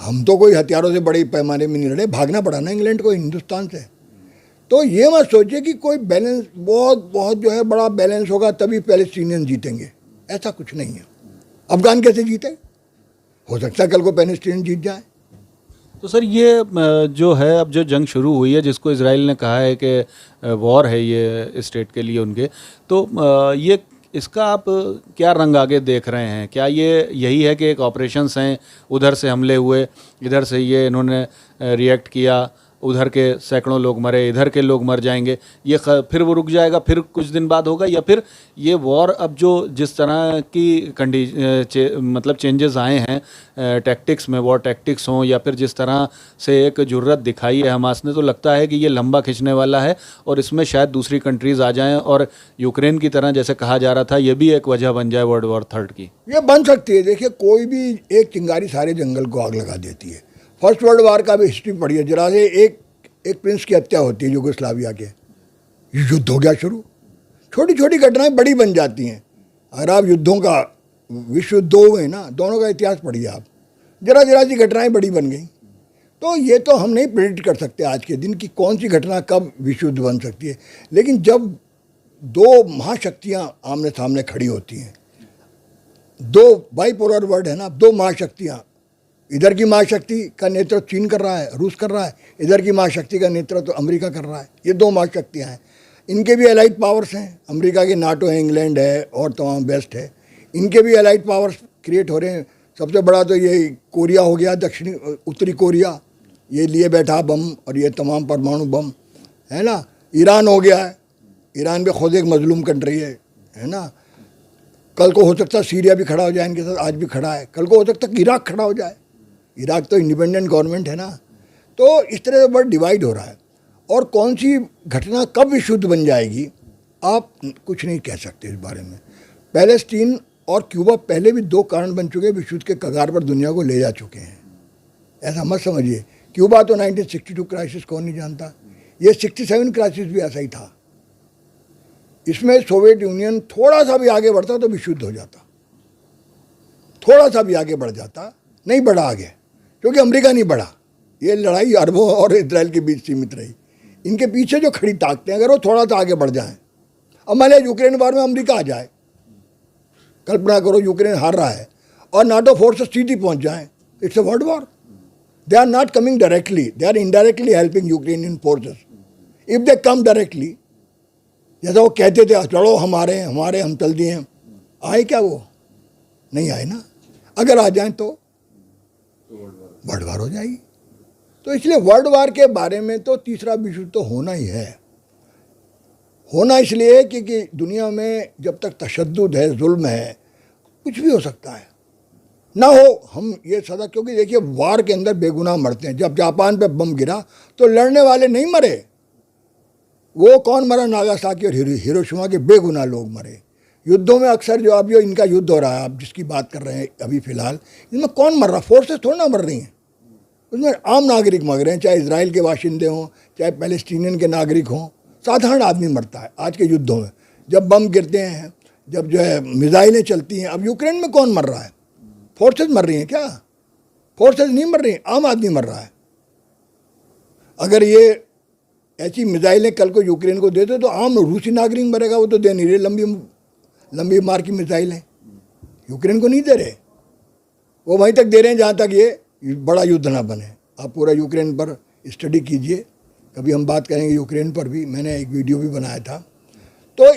हम तो कोई हथियारों से बड़े पैमाने में नहीं लड़े, भागना पड़ा ना इंग्लैंड को हिंदुस्तान से। तो ये मत सोचिए कि कोई बैलेंस बहुत जो है बड़ा बैलेंस होगा तभी पैलेस्टीनियन जीतेंगे, ऐसा कुछ नहीं है। अफगान कैसे जीते? हो सकता है कल को पैलेस्टीनियन जीत जाए। तो सर ये जो है अब जो जंग शुरू हुई है, जिसको इजराइल ने कहा है कि वॉर है ये स्टेट के लिए उनके, तो ये इसका आप क्या रंग आगे देख रहे हैं? क्या ये यही है कि एक ऑपरेशंस हैं, उधर से हमले हुए, इधर से ये इन्होंने रिएक्ट किया, उधर के सैकड़ों लोग मरे, इधर के लोग मर जाएंगे, ये फिर वो रुक जाएगा, फिर कुछ दिन बाद होगा? या फिर ये वॉर अब जो जिस तरह की मतलब चेंजेस आए हैं टैक्टिक्स में, वॉर टैक्टिक्स हों, या फिर जिस तरह से एक जुर्रत दिखाई है हमास ने, तो लगता है कि ये लंबा खिंचने वाला है और इसमें शायद दूसरी कंट्रीज़ आ जाएं और यूक्रेन की तरह जैसे कहा जा रहा था, ये भी एक वजह बन जाए वर्ल्ड वॉर थर्ड की। ये बन सकती है। देखिए, कोई भी एक चिंगारी सारे जंगल को आग लगा देती है। फर्स्ट वर्ल्ड वार का भी हिस्ट्री पढ़िए जरा से। एक प्रिंस की हत्या होती है यूगोस्लाविया के, युद्ध हो गया शुरू। छोटी छोटी घटनाएं बड़ी बन जाती हैं। अगर आप युद्धों का, विश्व युद्ध 2 हुए ना, दोनों का इतिहास पढ़िए आप, जरा सी घटनाएं बड़ी बन गई। तो ये तो हम नहीं प्रेडिक्ट कर सकते आज के दिन कि कौन सी घटना कब विश्व युद्ध बन सकती है। लेकिन जब 2 महाशक्तियाँ आमने सामने खड़ी होती हैं, 2 बाइपोलर वर्ल्ड है ना, 2 महाशक्तियाँ, इधर की महाशक्ति का नेतृत्व चीन कर रहा है, रूस कर रहा है, इधर की महाशक्ति का नेतृत्व तो अमेरिका कर रहा है। ये 2 महाशक्तियाँ हैं। इनके भी एलाइड पावर्स हैं, अमेरिका के नाटो है, इंग्लैंड है और तमाम वेस्ट है। इनके भी एलाइड पावर्स क्रिएट हो रहे हैं। सबसे बड़ा तो ये कोरिया हो गया, उत्तरी कोरिया, ये लिए बैठा बम, और ये तमाम परमाणु बम है ना। ईरान हो गया है, ईरान भी खुद एक मजलूम कंट्री है ना। कल को हो सकता है सीरिया भी खड़ा हो जाए इनके साथ, आज भी खड़ा है। कल को हो सकता है इराक खड़ा हो जाए, इराक तो इंडिपेंडेंट गवर्नमेंट है ना। तो इस तरह से वर्ल्ड डिवाइड हो रहा है, और कौन सी घटना कब विश्व युद्ध बन जाएगी आप कुछ नहीं कह सकते इस बारे में। पैलेस्टीन और क्यूबा पहले भी 2 कारण बन चुके हैं, विश्व युद्ध के कगार पर दुनिया को ले जा चुके हैं। ऐसा मत समझिए। क्यूबा तो 1962 क्राइसिस कौन नहीं जानता, ये 67 क्राइसिस भी ऐसा ही था। इसमें सोवियत यूनियन थोड़ा सा भी आगे बढ़ता तो विश्व युद्ध हो जाता, थोड़ा सा भी आगे बढ़ जाता, नहीं बढ़ा आगे, क्योंकि अमेरिका नहीं बढ़ा। ये लड़ाई अरबों और इजराइल के बीच सीमित रही। इनके पीछे जो खड़ी ताकतें अगर वो थोड़ा सा आगे बढ़ जाएं, अब मान लिया यूक्रेन वार में अमेरिका आ जाए, कल्पना करो यूक्रेन हार रहा है और नाटो फोर्सेस सीधी पहुंच जाएं, it's a world war. They are not coming directly, they are indirectly helping Ukrainian forces. If they come directly, जैसा वो कहते थे लड़ो हमारे हम चल दिए हैं, आए क्या? वो नहीं आए ना। अगर आ जाएं तो वर्ल्ड वार हो जाएगी। तो इसलिए वर्ल्ड वार के बारे में तो तीसरा विश्व तो होना ही है। होना इसलिए क्योंकि दुनिया में जब तक तशद्दुद है, जुल्म है, कुछ भी हो सकता है। ना हो हम ये सदा, क्योंकि देखिए वार के अंदर बेगुनाह मरते हैं। जब जापान पे बम गिरा तो लड़ने वाले नहीं मरे, वो कौन मरा? नागासाकी और हिरोशिमा के बेगुनाह लोग मरे। युद्धों में अक्सर जो अब जो इनका युद्ध हो रहा है, आप जिसकी बात कर रहे हैं अभी फ़िलहाल, इसमें कौन मर रहा? फोर्सेस थोड़ा ना मर रही हैं, उसमें आम नागरिक मर रहे हैं, चाहे इजराइल के बाशिंदे हों, चाहे पैलेस्टीनियन के नागरिक हों। साधारण आदमी मरता है आज के युद्धों में। जब बम गिरते हैं, जब जो है मिसाइलें चलती हैं। अब यूक्रेन में कौन मर रहा है? फोर्सेस मर रही हैं क्या? फोर्सेस नहीं मर रही हैं, आम आदमी मर रहा है। अगर ये ऐसी मिसाइलें कल को यूक्रेन को दे दो तो आम रूसी नागरिक मरेगा। वो तो दे नहीं रहे लंबी मार की मिसाइलें, यूक्रेन को नहीं दे रहे। वो वहीं तक दे रहे हैं जहाँ तक ये बड़ा युद्ध ना बने। आप पूरा यूक्रेन पर स्टडी कीजिए, कभी हम बात करेंगे यूक्रेन पर भी। मैंने एक वीडियो भी बनाया था। तो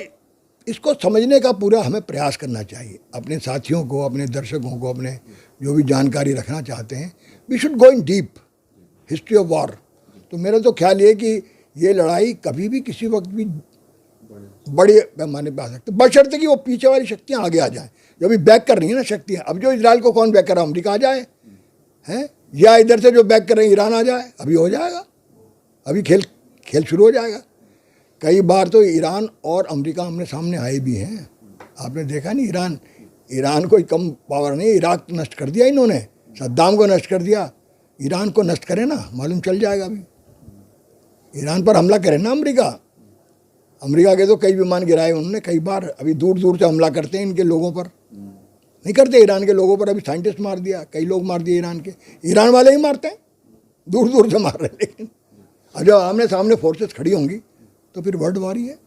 इसको समझने का पूरा हमें प्रयास करना चाहिए। अपने साथियों को, अपने दर्शकों को, अपने जो भी जानकारी रखना चाहते हैं, we should go in deep history of war. तो मेरा तो ख्याल ये कि ये लड़ाई कभी भी किसी वक्त भी बड़े पैमाने पर आ सकते, बशर्ते कि वो पीछे वाली शक्तियाँ आगे आ जाएं। जो अभी बैक कर रही है ना शक्तियाँ, अब जो इजराइल को कौन बैक कर रहा है, अमेरिका आ जाए हैं, या इधर से जो बैक कर रहे हैं ईरान आ जाए, अभी हो जाएगा, अभी खेल शुरू हो जाएगा। कई बार तो ईरान और अमेरिका आमने सामने आए भी हैं, आपने देखा नहीं। ईरान कोई कम पावर नहीं, इराक नष्ट कर दिया इन्होंने, सद्दाम को नष्ट कर दिया, ईरान को नष्ट करे ना, मालूम चल जाएगा। अभी ईरान पर हमला करे ना अमेरिका के तो कई विमान गिराए उन्होंने कई बार। अभी दूर दूर से हमला करते हैं इनके लोगों पर, नहीं करते ईरान के लोगों पर। अभी साइंटिस्ट मार दिया, कई लोग मार दिए ईरान के, ईरान वाले ही मारते हैं, दूर दूर से मार रहे हैं। लेकिन अब जब आमने सामने फोर्सेस खड़ी होंगी तो फिर वर्ल्ड वॉर ही है।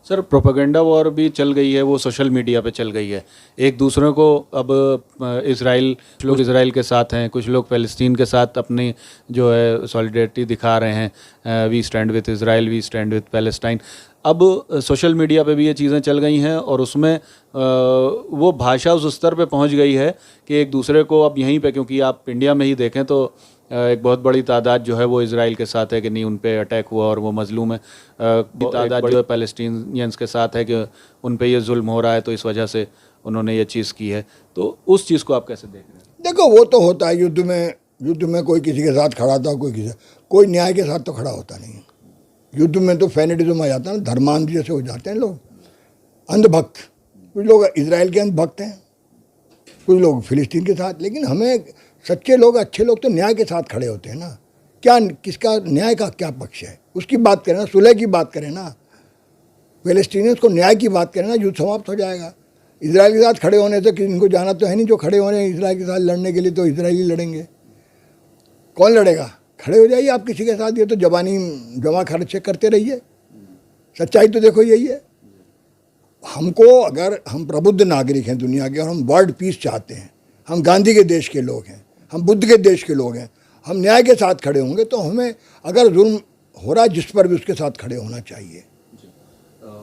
सर, प्रोपेगेंडा वॉर भी चल गई है, वो सोशल मीडिया पे चल गई है। एक दूसरे को अब कुछ लोग इसराइल के साथ हैं, कुछ लोग फ़लस्तीन के साथ अपनी जो है सॉलिडेरिटी दिखा रहे हैं, we stand with Israel, we stand with Palestine. अब सोशल मीडिया पे भी ये चीज़ें चल गई हैं और उसमें वो भाषा उस स्तर पे पहुंच गई है कि एक दूसरे को अब यहीं पे, क्योंकि आप इंडिया में ही देखें तो एक बहुत बड़ी तादाद जो है वो इसराइल के साथ है कि नहीं उन पे अटैक हुआ और वो मजलूम है, तादाद जो है पैलेस्टीनियंस के साथ है कि उन पे ये जुल्म हो रहा है, तो इस वजह से उन्होंने ये चीज़ की है। तो उस चीज़ को आप कैसे देख रहे हैं? देखो, वो तो होता है युद्ध में कोई किसी के साथ खड़ा था, कोई न्याय के साथ तो खड़ा होता नहीं। युद्ध में तो फैनेटिज्म आ जाता है ना, धर्मांध जैसे हो जाते हैं लोग, अंधभक्त। कुछ लोग इसराइल के अंधभक्त हैं, कुछ लोग फिलिस्तीन के साथ। लेकिन हमें सच्चे लोग, अच्छे लोग तो न्याय के साथ खड़े होते हैं ना। क्या किसका न्याय का क्या पक्ष है उसकी बात करें ना, सुलह की बात करें ना, पैलेस्टीनियंस को न्याय की बात करें ना, युद्ध समाप्त हो जाएगा। इसराइल के साथ खड़े होने से इनको जाना तो है नहीं, जो खड़े हो रहे हैं इसराइल के साथ लड़ने के लिए तो इसराइली लड़ेंगे, कौन लड़ेगा? खड़े हो जाइए आप किसी के साथ, ये तो जमा खर्चे करते रहिए। सच्चाई तो देखो यही है। हमको, अगर हम प्रबुद्ध नागरिक हैं दुनिया के और हम वर्ल्ड पीस चाहते हैं, हम गांधी के देश के लोग हैं, हम बुद्ध के देश के लोग हैं, हम न्याय के साथ खड़े होंगे तो हमें, अगर जुल्म हो रहा है जिस पर भी, उसके साथ खड़े होना चाहिए।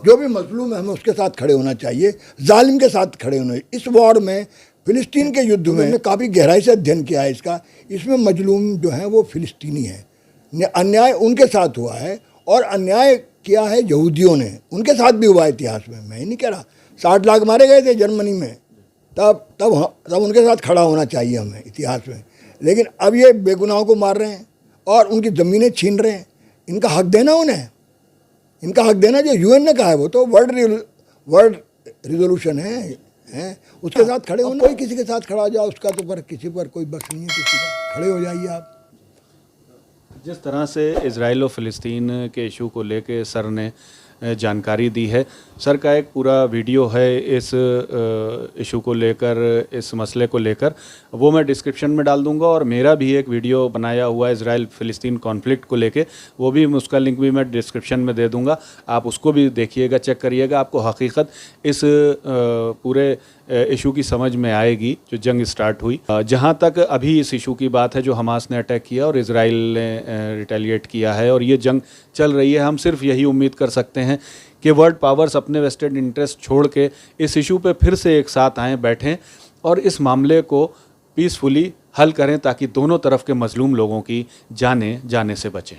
जो भी मजलूम है हमें उसके साथ खड़े होना चाहिए, जालिम के साथ खड़े होना चाहिए। इस वॉर में, फिलिस्तीन के युद्ध में काफ़ी गहराई से अध्ययन किया है इसका। इसमें मजलूम जो है वो फिलिस्तीनी है, अन्याय उनके साथ हुआ है और अन्याय किया है यहूदियों ने, उनके साथ भी हुआ है इतिहास में। मैं ही नहीं कह रहा, 60 लाख मारे गए थे जर्मनी में, तब उनके साथ खड़ा होना चाहिए हमें इतिहास में। लेकिन अब ये बेगुनाहों को मार रहे हैं और उनकी ज़मीनें छीन रहे हैं। इनका हक देना उन्हें, इनका हक देना जो यूएन ने कहा है, वो तो वर्ल्ड रिजोल्यूशन है, उसके साथ खड़े होना। कोई किसी के साथ खड़ा हो जाए उसका तो पर किसी पर कोई बस नहीं है, किसी पर खड़े हो जाइए आप। जिस तरह से इजराइल और फ़लस्तीन के इशू को लेके सर ने जानकारी दी है, सर का एक पूरा वीडियो है इस इशू को लेकर, इस मसले को लेकर, वो मैं डिस्क्रिप्शन में डाल दूंगा। और मेरा भी एक वीडियो बनाया हुआ है इजराइल फ़लस्तीन कॉन्फ्लिक्ट को लेके, वो भी उसका लिंक भी मैं डिस्क्रिप्शन में दे दूंगा, आप उसको भी देखिएगा, चेक करिएगा। आपको हकीकत इस पूरे इशू की समझ में आएगी जो जंग स्टार्ट हुई। जहाँ तक अभी इस इशू की बात है, जो हमास ने अटैक किया और इजराइल ने रिटेलिएट किया है और ये जंग चल रही है, हम सिर्फ यही उम्मीद कर सकते हैं कि वर्ल्ड पावर्स अपने वेस्टेड इंटरेस्ट छोड़ के इस इशू पे फिर से एक साथ आएँ, बैठें और इस मामले को पीसफुली हल करें ताकि दोनों तरफ के मजलूम लोगों की जानें जाने से बचें।